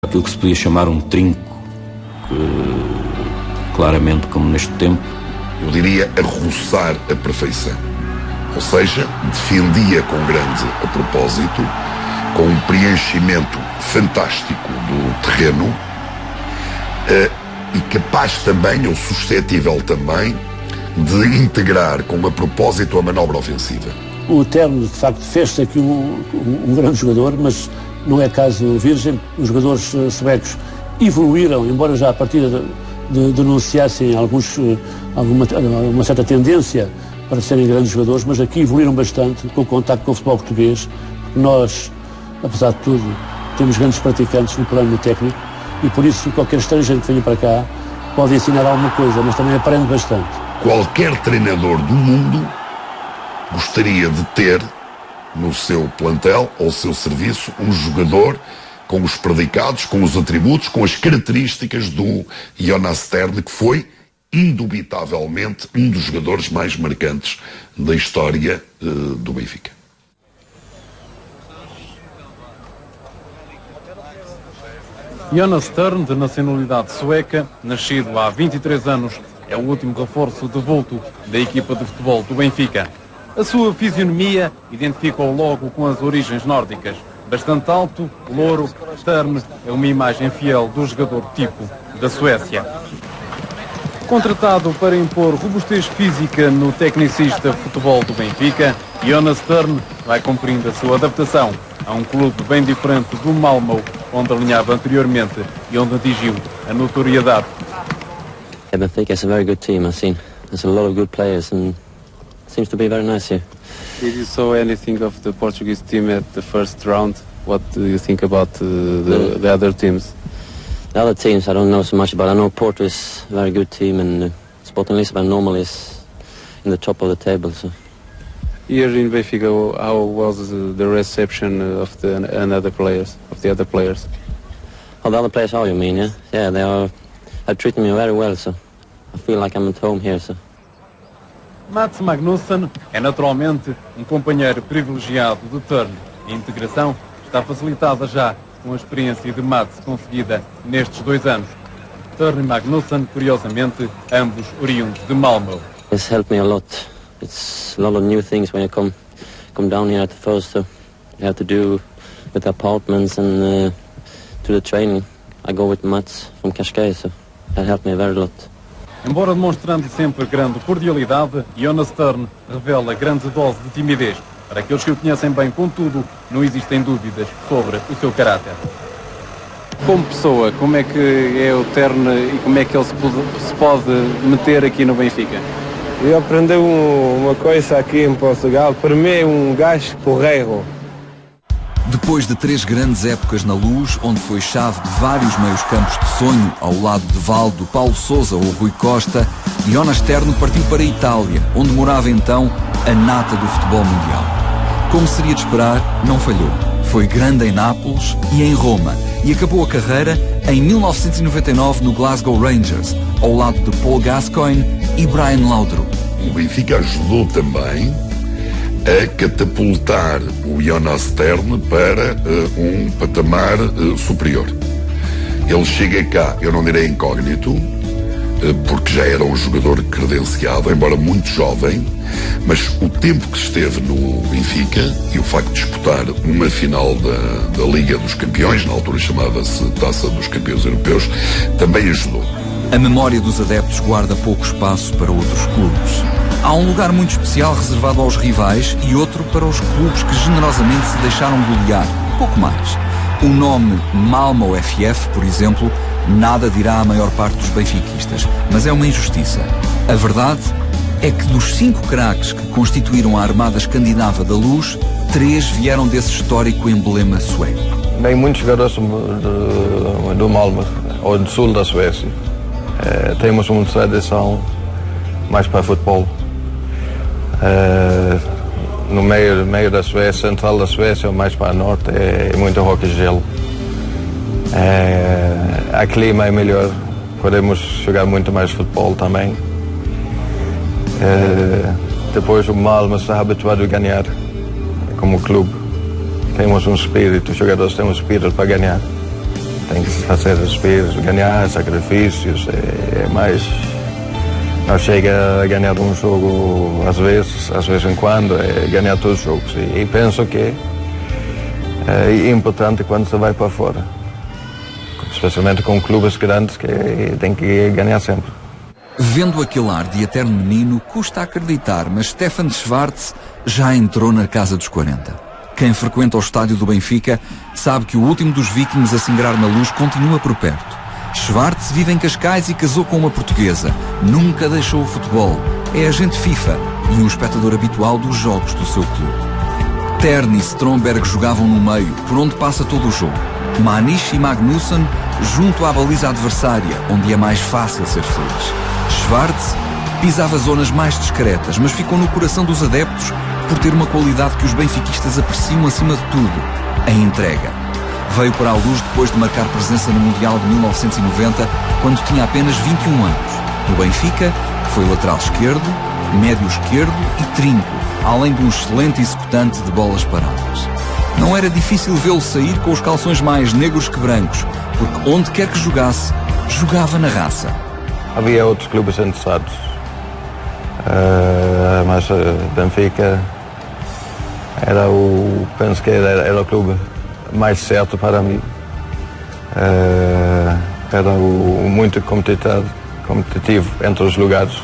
Aquilo que se podia chamar um trinco, claramente, como neste tempo, eu diria a roçar a perfeição. Ou seja, defendia com grande a propósito, com um preenchimento fantástico do terreno e capaz também, ou suscetível também, de integrar com a propósito a manobra ofensiva. O Terno, de facto, fez-se aqui um grande jogador, mas não é caso virgem. Os jogadores suecos evoluíram, embora já a partir denunciassem uma certa tendência para serem grandes jogadores, mas aqui evoluíram bastante com o contacto com o futebol português. Nós, apesar de tudo, temos grandes praticantes no plano técnico e por isso qualquer estrangeiro que venha para cá pode ensinar alguma coisa, mas também aprende bastante. Qualquer treinador do mundo gostaria de ter no seu plantel, ao seu serviço, um jogador com os predicados, com os atributos, com as características do Jonas Tern, que foi, indubitavelmente, um dos jogadores mais marcantes da história do Benfica. Jonas Tern, de nacionalidade sueca, nascido há 23 anos, é o último reforço de vulto da equipa de futebol do Benfica. A sua fisionomia identifica-o logo com as origens nórdicas. Bastante alto, louro, Tern é uma imagem fiel do jogador tipo da Suécia. Contratado para impor robustez física no tecnicista futebol do Benfica, Jonas Tern vai cumprindo a sua adaptação a um clube bem diferente do Malmö, onde alinhava anteriormente e onde atingiu a notoriedade. Benfica is a very good team. I've seen there's a lot of good players and seems to be very nice here. Did you saw anything of the Portuguese team at the first round? What do you think about the other teams? The other teams I don't know so much about. I know Porto is a very good team and Sporting Lisbon normally is in the top of the table. So. Here in Benfica, how was the reception of the other players? Oh, the other players, how you mean? Yeah, they are treating me very well. So I feel like I'm at home here. So. Mats Magnussen é naturalmente um companheiro privilegiado de Tern. A integração está facilitada já com a experiência de Mats conseguida nestes 2 anos. Tern e Magnussen, curiosamente, ambos oriundos de Malmö. It's helped me a lot. It's a lot of new things when you come down here at the first. So you have to do with the apartments and to the training. I go with Mats from Cascais, so that helped me a very lot. Embora demonstrando sempre grande cordialidade, Jonas Tern revela grande dose de timidez. Para aqueles que o conhecem bem, contudo, não existem dúvidas sobre o seu caráter. Como pessoa, como é que é o Tern e como é que ele se pode meter aqui no Benfica? Eu aprendi uma coisa aqui em Portugal. Para mim é um gajo porreiro. Depois de 3 grandes épocas na Luz, onde foi chave de vários meios-campos de sonho, ao lado de Valdo, Paulo Sousa ou Rui Costa, Jonas Tern partiu para a Itália, onde morava então a nata do futebol mundial. Como seria de esperar, não falhou. Foi grande em Nápoles e em Roma e acabou a carreira em 1999 no Glasgow Rangers, ao lado de Paul Gascoigne e Brian Laudrup. O Benfica ajudou também a catapultar o Jonas Tern para um patamar superior. Ele chega cá, eu não direi incógnito, porque já era um jogador credenciado, embora muito jovem, mas o tempo que esteve no Benfica e o facto de disputar uma final da Liga dos Campeões, na altura chamava-se Taça dos Campeões Europeus, também ajudou. A memória dos adeptos guarda pouco espaço para outros clubes. Há um lugar muito especial reservado aos rivais e outro para os clubes que generosamente se deixaram golear. Pouco mais. O nome Malmö FF, por exemplo, nada dirá à maior parte dos benfiquistas, mas é uma injustiça. A verdade é que dos 5 craques que constituíram a armada escandinava da Luz, 3 vieram desse histórico emblema sueco. Bem, muitos jogadores do Malmö, ou do sul da Suécia. Temos uma tradição mais para futebol. No meio da Suécia, central da Suécia, ou mais para o norte, é muito hockey gelo. A clima é melhor, podemos jogar muito mais futebol também. Depois o Malmö está habituado a ganhar como clube. Temos um espírito, os jogadores têm um espírito para ganhar. tem que fazer desafios, ganhar, sacrifícios, é mais... Não chega a ganhar um jogo às vezes em quando, é ganhar todos os jogos. E penso que é importante quando se vai para fora, especialmente com clubes grandes que tem que ganhar sempre. Vendo aquele ar de eterno menino, custa acreditar, mas Stefan Schwarz já entrou na casa dos 40. Quem frequenta o estádio do Benfica sabe que o último dos vikings a singrar na luz continua por perto. Schwarz vive em Cascais e casou com uma portuguesa. Nunca deixou o futebol. É agente FIFA e um espectador habitual dos jogos do seu clube. Tern e Stromberg jogavam no meio, por onde passa todo o jogo. Maniche e Magnussen junto à baliza adversária, onde é mais fácil ser feliz. Schwarz pisava zonas mais discretas, mas ficou no coração dos adeptos por ter uma qualidade que os benfiquistas apreciam acima de tudo: a entrega. Veio para a luz depois de marcar presença no Mundial de 1990, quando tinha apenas 21 anos. No Benfica, foi lateral esquerdo, médio esquerdo e trinco, além de um excelente executante de bolas paradas. Não era difícil vê-lo sair com os calções mais negros que brancos, porque onde quer que jogasse, jogava na raça. Havia outros clubes interessados, mas Benfica penso que era o clube mais certo para mim. Era muito competitivo entre os lugares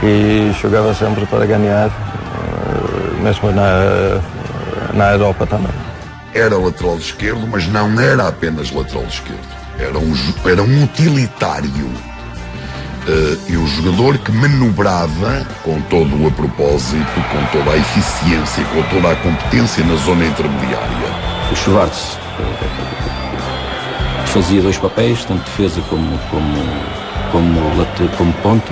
e jogava sempre para ganhar, mesmo na Europa também. Era lateral esquerdo, mas não era apenas lateral esquerdo. Era um utilitário. E um jogador que manobrava com todo o propósito, com toda a eficiência, com toda a competência na zona intermediária. O Schwarz fazia dois papéis, tanto defesa como ponta,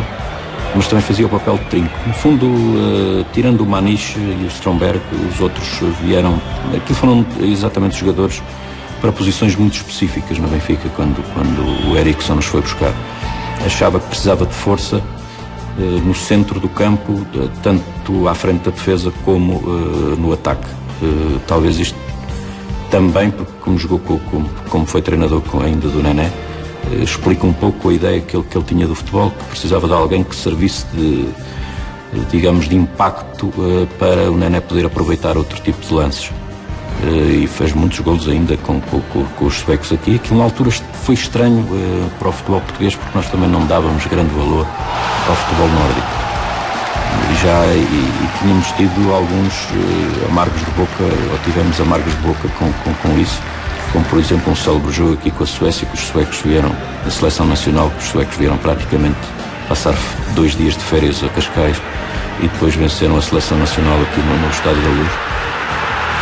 mas também fazia o papel de trinco. No fundo, tirando o Maniche e o Stromberg, os outros vieram... Aqui foram exatamente jogadores para posições muito específicas no Benfica, quando o Eriksson nos foi buscar. Achava que precisava de força no centro do campo, tanto à frente da defesa como no ataque. Talvez isto também, porque como jogou como foi treinador ainda do Nené, explica um pouco a ideia que ele tinha do futebol, que precisava de alguém que servisse de impacto para o Nené poder aproveitar outro tipo de lances. E fez muitos golos ainda com os suecos aqui. Aquilo na altura foi estranho para o futebol português, porque nós também não dávamos grande valor ao futebol nórdico. E tínhamos tido alguns amargos de boca, ou tivemos amargos de boca com isso, como por exemplo um célebre jogo aqui com a Suécia, que os suecos vieram, a seleção nacional, que os suecos vieram praticamente passar 2 dias de férias a Cascais e depois venceram a seleção nacional aqui no Estádio da Luz.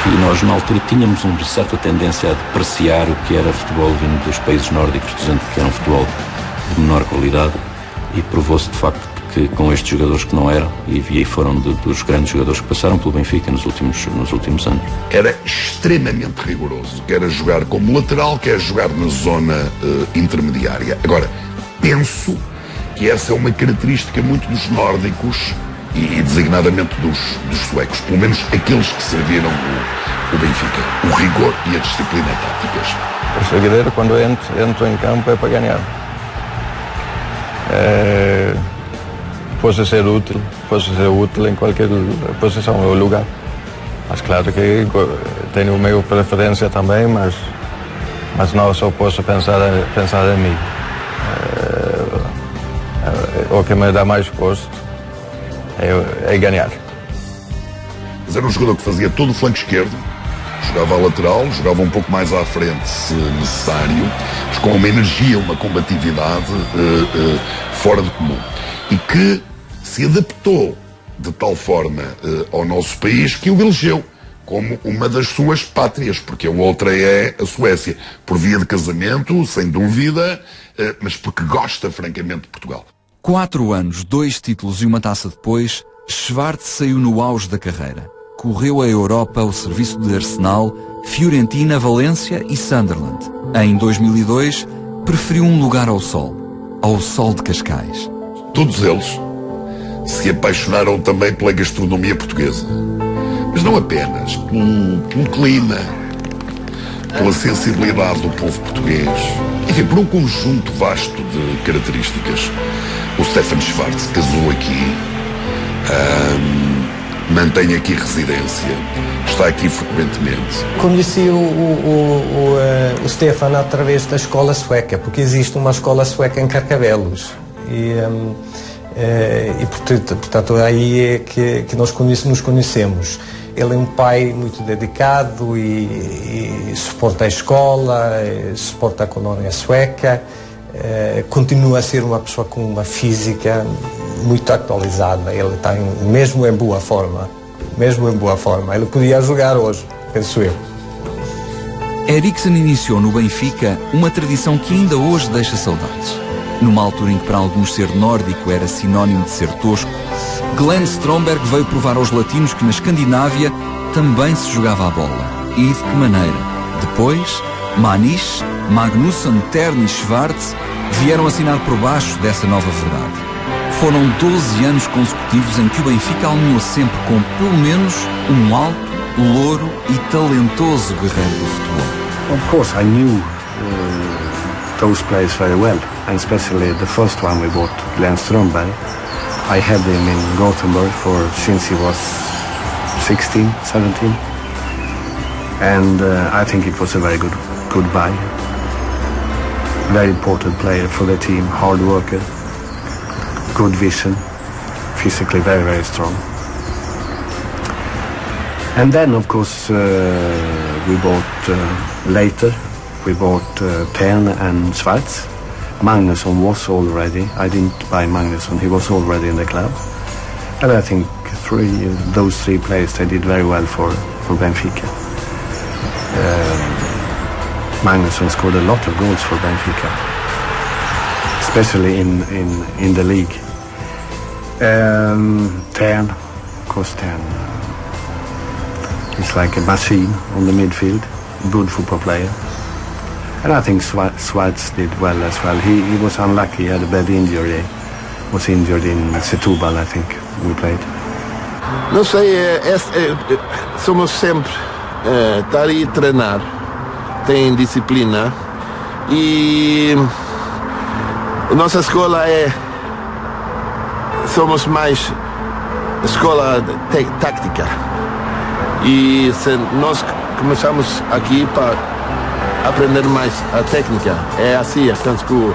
E nós na altura tínhamos uma certa tendência a depreciar o que era futebol vindo dos países nórdicos, dizendo que era um futebol de menor qualidade, e provou-se de facto que com estes jogadores que não eram, e foram dos grandes jogadores que passaram pelo Benfica nos últimos anos. Era extremamente rigoroso, quer jogar como lateral, quer jogar na zona intermediária. Agora, penso que essa é uma característica muito dos nórdicos e designadamente dos suecos, pelo menos aqueles que serviram o Benfica, o rigor e a disciplina táticas. O segredo, quando entro em campo, é para ganhar. Pode ser útil em qualquer posição ou lugar. Mas claro que tenho o meu preferência também, mas não só posso pensar em mim. O que me dá mais gosto é ganhar. Mas era um jogador que fazia todo o flanco esquerdo, jogava a lateral, jogava um pouco mais à frente se necessário, mas com uma energia, uma combatividade fora do comum. E que se adaptou de tal forma ao nosso país que o elegeu como uma das suas pátrias, porque a outra é a Suécia, por via de casamento, sem dúvida, mas porque gosta francamente de Portugal. 4 anos, 2 títulos e uma taça depois, Schwarz saiu no auge da carreira. Correu a Europa ao serviço de Arsenal, Fiorentina, Valência e Sunderland. Em 2002, preferiu um lugar ao sol de Cascais. Todos eles se apaixonaram também pela gastronomia portuguesa. Mas não apenas, pelo clima, pela sensibilidade do povo português, enfim, por um conjunto vasto de características. O Stefan Schwarz casou aqui, mantém aqui residência, está aqui frequentemente. Conheci o Stefan através da escola sueca, porque existe uma escola sueca em Carcavelos. E portanto aí é que nós nos conhecemos. Ele é um pai muito dedicado e suporta a escola, suporta a colónia sueca, continua a ser uma pessoa com uma física muito atualizada. Ele está mesmo em boa forma, Ele podia jogar hoje, penso eu. Eriksen iniciou no Benfica uma tradição que ainda hoje deixa saudades. Numa altura em que para alguns ser nórdico era sinónimo de ser tosco, Glenn Stromberg veio provar aos latinos que na Escandinávia também se jogava a bola. E de que maneira? Depois, Maniche, Magnusson, Tern e Schwarz vieram assinar por baixo dessa nova verdade. Foram 12 anos consecutivos em que o Benfica alinhou sempre com pelo menos um alto, louro e talentoso guerreiro do futebol. Of course, I knew those players very well, and especially the first one we bought, Glenn Stromberg. I had him in Gothenburg since he was 16, 17, and I think it was a very good buy. Very important player for the team, hard worker, good vision, physically very, very strong. And then, of course, we bought later. We bought Tern and Schwarz. Magnusson was already. I didn't buy Magnusson. He was already in the club. And I think those three players, they did very well for Benfica. Magnusson scored a lot of goals for Benfica, especially in the league. Tern, of course, Tern. He's like a machine on the midfield, good football player. And I think Schwarz did well as well. He was unlucky, he had a bad injury. Was injured in Setúbal, I think, we played. Não sei, somos sempre estar aí a treinar, tem disciplina e a nossa escola somos mais escola tática e se nós começamos aqui para aprender mais a técnica, é assim, tanto que o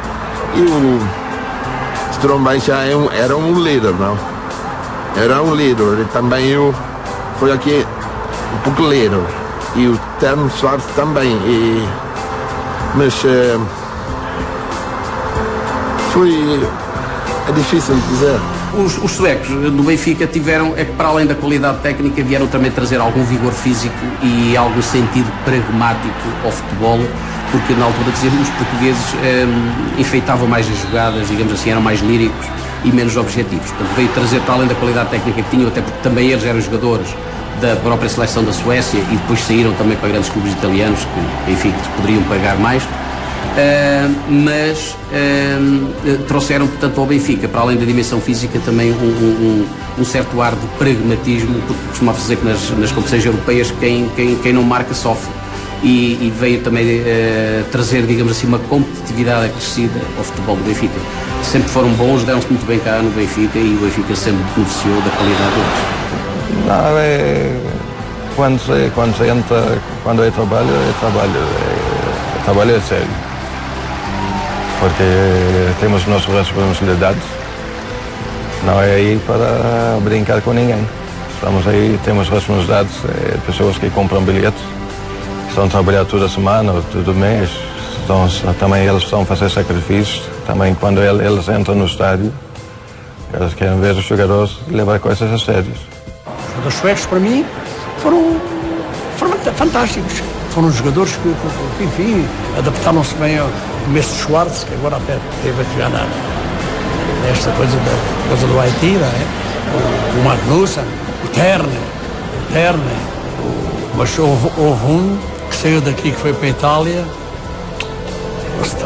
Stromberg já era um líder, não? Era um líder, também foi aqui um pouco líder, e o Tern Schwarz também, mas é difícil de dizer. Os suecos do Benfica tiveram, para além da qualidade técnica, vieram também trazer algum vigor físico e algum sentido pragmático ao futebol, porque na altura dizíamos os portugueses enfeitavam mais as jogadas, digamos assim, eram mais líricos e menos objetivos. Portanto, veio trazer, para além da qualidade técnica que tinham, até porque também eles eram jogadores da própria seleção da Suécia e depois saíram também para grandes clubes italianos que, enfim, que poderiam pagar mais. Mas trouxeram, portanto, ao Benfica, para além da dimensão física, também um certo ar de pragmatismo, porque costumava dizer que nas competições europeias quem não marca sofre, e veio também trazer, digamos assim, uma competitividade acrescida ao futebol do Benfica. Sempre foram bons, deram-se muito bem cá no Benfica e o Benfica sempre beneficiou da qualidade deles. Não, quando eu trabalho é sério. Porque temos nossas responsabilidades, não é aí para brincar com ninguém. Estamos aí, temos responsabilidades, pessoas que compram bilhetes, estão a trabalhar toda a semana, todo mês, também eles estão a fazer sacrifícios, também quando eles entram no estádio, eles querem ver os jogadores levar coisas a sério. Os jogadores suecos, para mim, foram fantásticos. Foram jogadores que enfim, adaptaram-se bem ao começo de Schwarz, que agora até teve a jogar nesta coisa do Haiti, não é? O Magnusson, o Tern, mas houve um que saiu daqui, que foi para a Itália,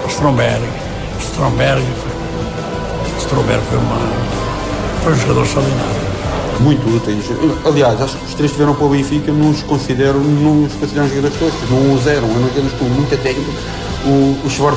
o Stromberg. Stromberg foi um jogador extraordinário. muito úteis. Aliás, acho que os três que vieram para o Benfica não os considero jogadores toscos, não os eram todos com muita técnica. O Schwarz